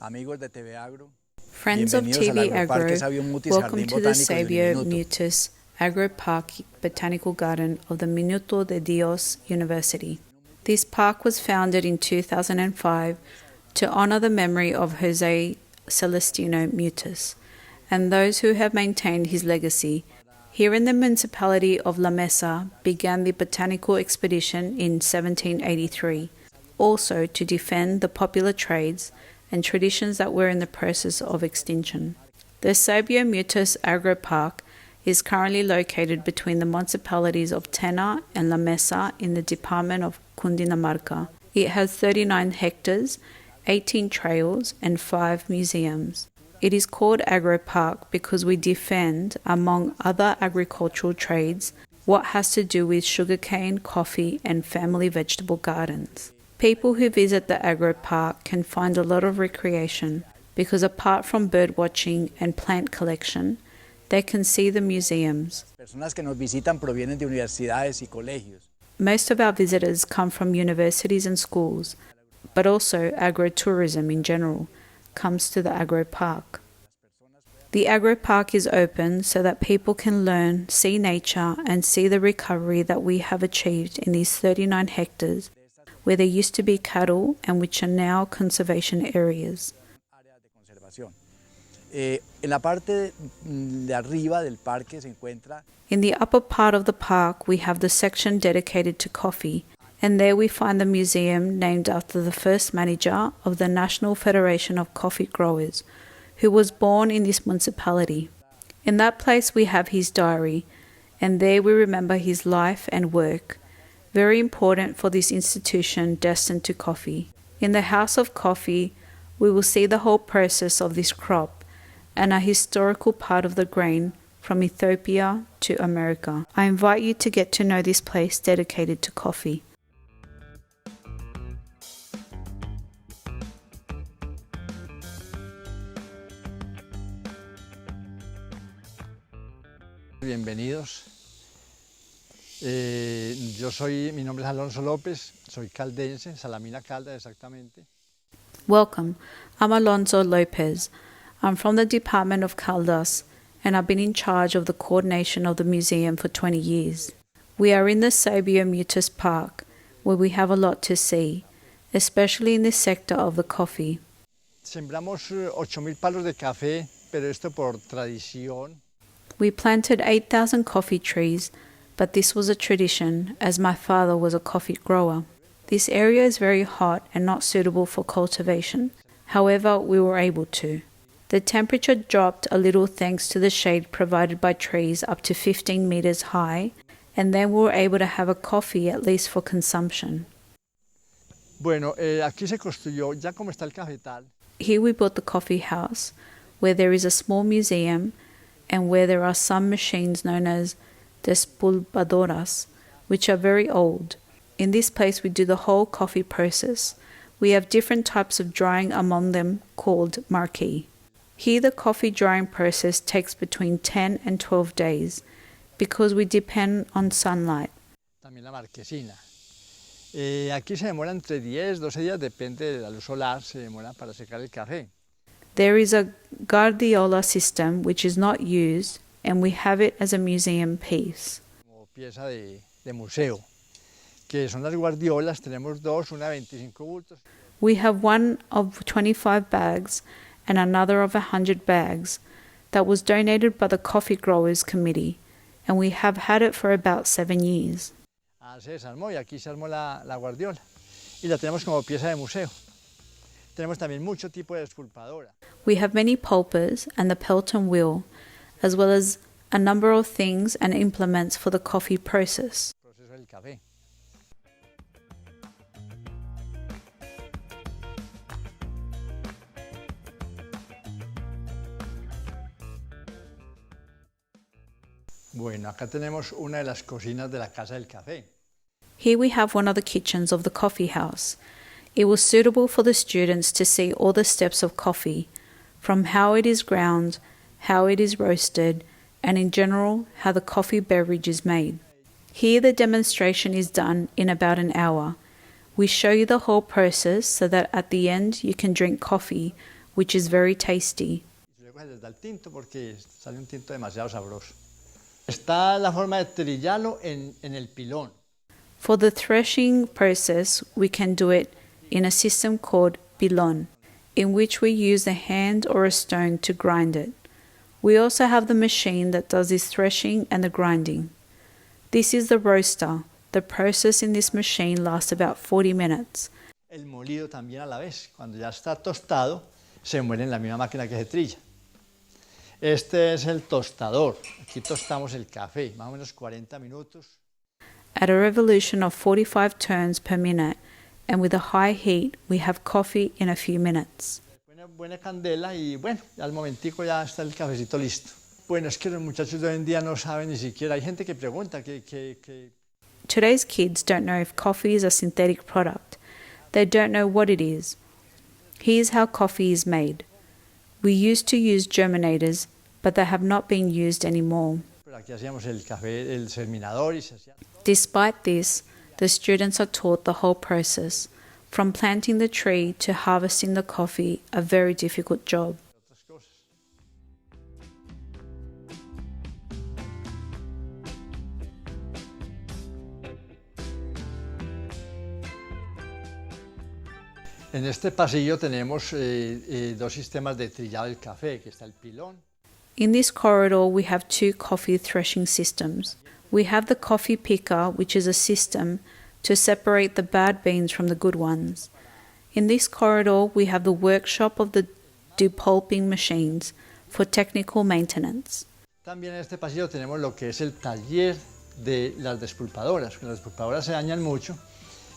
Amigos de TV Agro, Friends of bienvenidos al TV Agroparque Agro, Sabio mutis welcome Jardín to the Botánico del Sabio Minuto. mutis Agroparque Botanical Garden of the Minuto de Dios University. This park was founded in 2005 to honor the memory of Jose Celestino Mutis and those who have maintained his legacy. Here in the municipality of La Mesa began the botanical expedition in 1783, also to defend the popular trades and traditions that were in the process of extinction. The Sabio Mutis Agroparque is currently located between the municipalities of Tena and La Mesa in the department of Cundinamarca. It has 39 hectares, 18 trails, and 5 museums. It is called Agroparque because we defend, among other agricultural trades, what has to do with sugarcane, coffee, and family vegetable gardens. People who visit the Agroparque can find a lot of recreation because apart from bird watching and plant collection, they can see the museums. Personas que nos visitan provienen de universidades y colegios. Most of our visitors come from universities and schools, but also agro-tourism in general comes to the Agroparque. The Agroparque is open so that people can learn, see nature, and see the recovery that we have achieved in these 39 hectares where there used to be cattle and which are now conservation areas. En la parte de arriba del parque se encuentra. In the upper part of the park, we have the section dedicated to coffee, and there we find the museum named after the first manager of the National Federation of Coffee Growers, who was born in this municipality. In that place we have his diary, and there we remember his life and work, very important for this institution destined to coffee. In the House of Coffee, we will see the whole process of this crop and a historical part of the grain from Ethiopia to America. I invite you to get to know this place dedicated to coffee. Bienvenidos. Mi nombre es Alonso López, soy caldense, Salamina Caldas exactamente. Welcome, I'm Alonso Lopez. I'm from the Department of Caldas, and I've been in charge of the coordination of the museum for 20 years. We are in the Sabio Mutis Park, where we have a lot to see, especially in this sector of the coffee. Sembramos 8,000 palos de café, pero esto por tradición. We planted 8,000 coffee trees, but this was a tradition, as my father was a coffee grower. This area is very hot and not suitable for cultivation. However, we were able to. The temperature dropped a little thanks to the shade provided by trees up to 15 meters high, and then we were able to have a coffee at least for consumption. Bueno, aquí se construyó, ya como está el cafetal. Here we built the coffee house, where there is a small museum and where there are some machines known as despulpadoras, which are very old. In this place we do the whole coffee process. We have different types of drying, among them called marquee. Here the coffee drying process takes between 10 and 12 days because we depend on sunlight. También la marquesina. Aquí se demora entre 10, 12 días, depende de la luz solar, se demora para secar el café. There is a guardiola system which is not used, and we have it as a museum piece. Como pieza de museo, que son las guardiolas, tenemos dos, una de 25 bultos. We have one of 25 bags and another of 100 bags that was donated by the Coffee Growers Committee, and we have had it for about 7 years. Se desarmó y aquí se armó la guardiola y la tenemos como pieza de museo. Tenemos también mucho tipo de despulpadora. We have many pulpers and the Pelton wheel, as well as a number of things and implements for the coffee process. Proceso del café. Bueno, acá tenemos una de las cocinas de la Casa del Café. Here we have one of the kitchens of the coffee house. It was suitable for the students to see all the steps of coffee, from how it is ground, how it is roasted, and in general, how the coffee beverage is made. Here the demonstration is done in about an hour. We show you the whole process so that at the end you can drink coffee which is very tasty. Luego se les da el tinto porque sale un tinto demasiado sabroso. Está la forma de trillarlo en el pilón. For the threshing process, we can do it in a system called pilon, in which we use a hand or a stone to grind it. We also have the machine that does this threshing and the grinding. This is the roaster. The process in this machine lasts about 40 minutes. El molido también a la vez. Cuando ya está tostado, se muele en la misma máquina que se trilla. Este es el tostador. Aquí tostamos el café, más o menos 40 minutos. At a revolution of 45 turns per minute, and with a high heat, we have coffee in a few minutes. Buena candela y bueno, ya al momentico ya está el cafecito listo. Bueno, es que los muchachos de hoy en día no saben ni siquiera. Hay gente que pregunta que Today's kids don't know if coffee is a synthetic product. They don't know what it is. Here's how coffee is made. We used to use germinators, but they have not been used anymore. Pero aquí hacíamos el café, el germinador y se hacía. Despite this, the students are taught the whole process, from planting the tree to harvesting the coffee, a very difficult job. Otras cosas. En este pasillo tenemos dos sistemas de trillado del café, que está el pilón. In this corridor, we have two coffee threshing systems. We have the coffee picker, which is a system to separate the bad beans from the good ones. In this corridor, we have the workshop of the depulping machines for technical maintenance. También en este pasillo tenemos lo que es el taller de las despulpadoras. Las despulpadoras se dañan mucho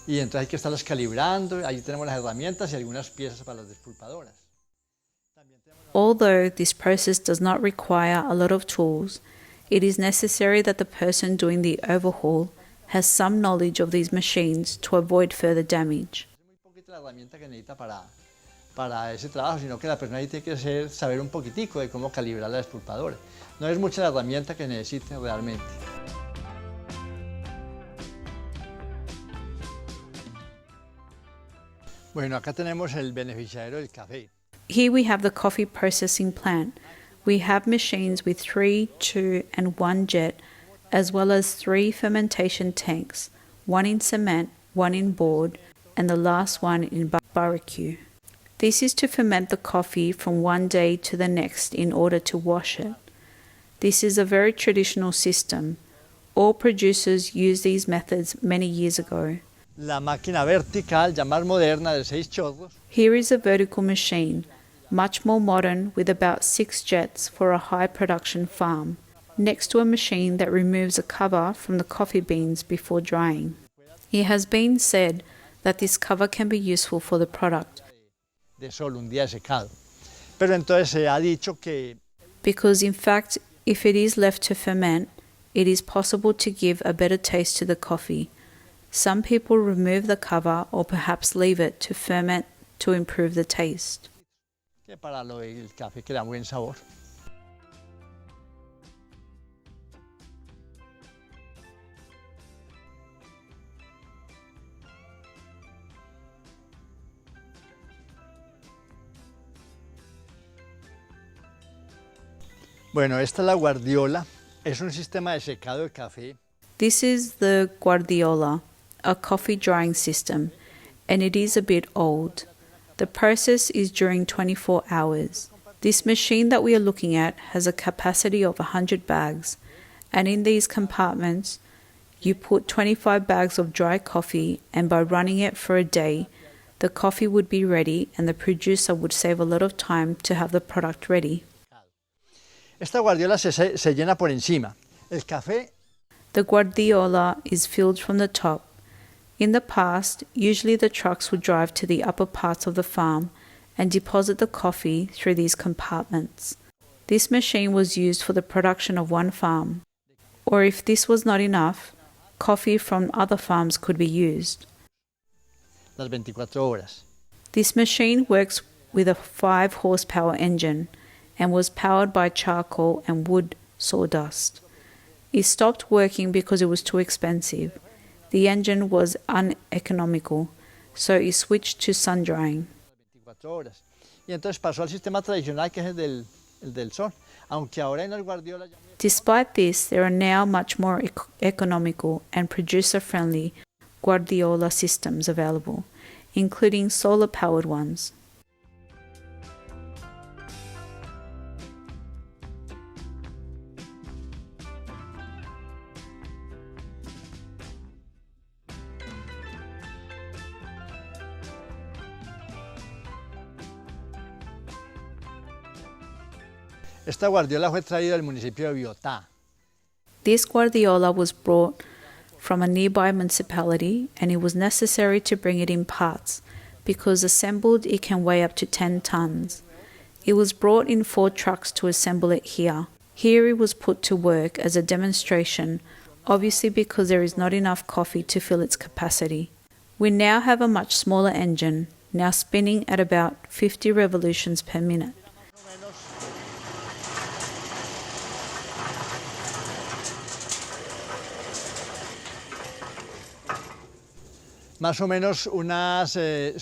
y entonces hay que estarlas calibrando. Ahí tenemos las herramientas y algunas piezas para las despulpadoras. Although this process does not require a lot of tools, it is necessary that the person doing the overhaul has some knowledge of these machines to avoid further damage. Es muy poquita la herramienta que necesita para ese trabajo, sino que la persona ahí tiene que saber un poquitico de cómo calibrar la despulpadora. No es mucha la herramienta que necesite realmente. Bueno, acá tenemos el beneficiario del café. Here we have the coffee processing plant. We have machines with 3, 2, and 1 jet, as well as 3 fermentation tanks, 1 in cement, 1 in board, and the last one in barbecue. This is to ferment the coffee from one day to the next in order to wash it. This is a very traditional system. All producers used these methods many years ago. La máquina vertical, ya más moderna, de 6 chorros. Here is a vertical machine, much more modern, with about 6 jets for a high production farm, next to a machine that removes a cover from the coffee beans before drying. It has been said that this cover can be useful for the product, De sol, un día secado. Pero entonces se ha dicho que because in fact, if it is left to ferment, it is possible to give a better taste to the coffee. Some people remove the cover or perhaps leave it to ferment to improve the taste. para lo del café que da buen sabor. Bueno, esta es la guardiola, es un sistema de secado de café. This is the guardiola, a coffee drying system, and it is a bit old. The process is during 24 hours. This machine that we are looking at has a capacity of 100 bags, and in these compartments, you put 25 bags of dry coffee, and by running it for a day, the coffee would be ready and the producer would save a lot of time to have the product ready. Esta guardiola se llena por encima. El café The guardiola is filled from the top. In the past, usually the trucks would drive to the upper parts of the farm and deposit the coffee through these compartments. This machine was used for the production of one farm, or if this was not enough, coffee from other farms could be used. las 24 horas. This machine works with a 5 horsepower engine and was powered by charcoal and wood sawdust. It stopped working because it was too expensive. The engine was uneconomical, so it switched to sun drying. 24 horas. y entonces pasó al sistema tradicional que es el del sol. Aunque ahora en el Guardiola... Despite this, there are now much more economical and producer-friendly Guardiola systems available, including solar-powered ones. Esta Guardiola fue traída del municipio de Biotá. This Guardiola was brought from a nearby municipality, and it was necessary to bring it in parts because assembled it can weigh up to 10 tons. It was brought in 4 trucks to assemble it here. Here it was put to work as a demonstration, obviously because there is not enough coffee to fill its capacity. We now have a much smaller engine, now spinning at about 50 revolutions per minute. Más o menos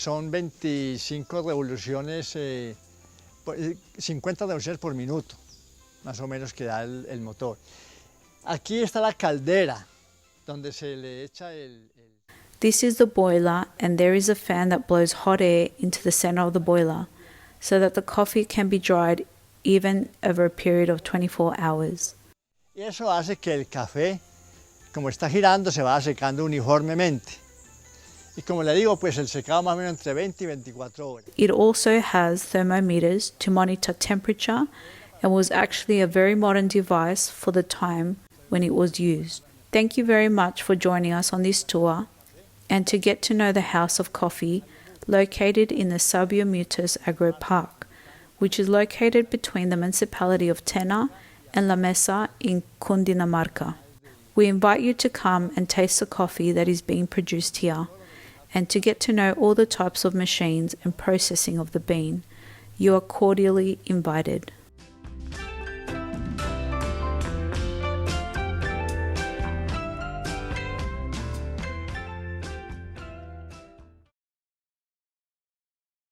son 25 revoluciones, 50 revoluciones por minuto, más o menos que da el motor. Aquí está la caldera, donde se le echa This is the boiler, and there is a fan that blows hot air into the center of the boiler, so that the coffee can be dried even over a period of 24 hours. Y eso hace que el café, como está girando, se va secando uniformemente. Y como le digo, pues el secado más o menos entre 20 y 24 horas. It also has thermometers to monitor temperature and was actually a very modern device for the time when it was used. Thank you very much for joining us on this tour and to get to know the House of Coffee located in the Sabio Mutis Agroparque, which is located between the municipality of Tena and La Mesa in Cundinamarca. We invite you to come and taste the coffee that is being produced here, and to get to know all the types of machines and processing of the bean. You are cordially invited.